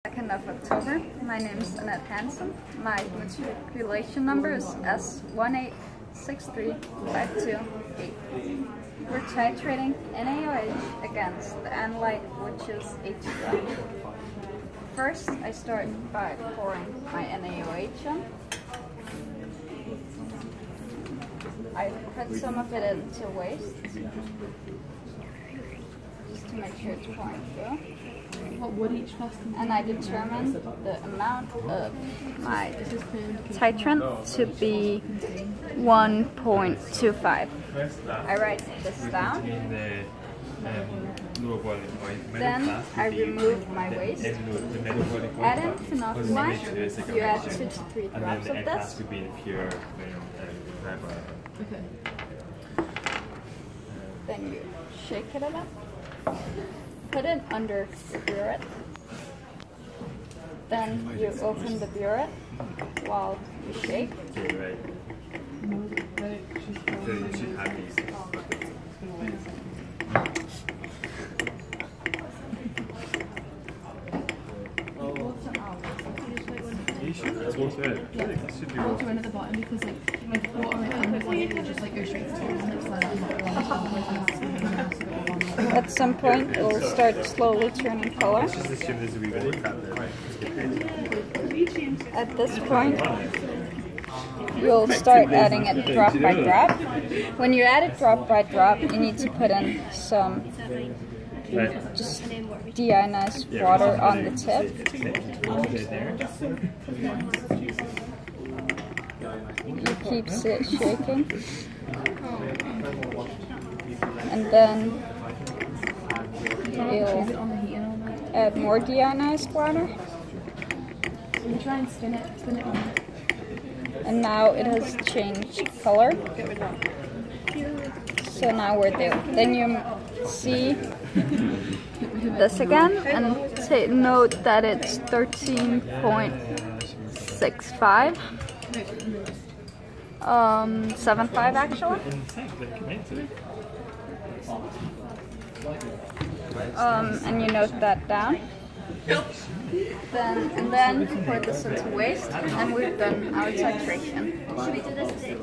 2nd of October. My name is Anette Hansen. My matriculation number is S1863528. We're titrating NaOH against the analyte, which is H2O. First, I start by pouring my NaOH in. I put some of it into waste, just to make sure it's pouring through. What would each flask contain? And I determine the amount of my titrant to be 1.25. I write this down. Then I remove my waste. Add in phenolphthalein. You add 2 to 3 drops of this. Okay. Then you shake it up. Put it under the burette. Then you open the burette while you shake. So you should have these. You should just water it. Yeah, It should be water in at the bottom because like water it and it just like go straight to the top and slide out. At some point, it will start slowly turning color. Let's just assume there's a wee bit of crap there. At this point, you'll start adding it drop by drop. When you add it drop by drop, you need to put in some just deionized water on the tip. You keep shaking, and then you'll add more deionized water. You try and spin it on. And now it has changed color. So now we're there. Then you see this again and note that it's 13.65. 75 actually. And you note that down. Then pour this into waste, and we've done our titration. Should we do this today?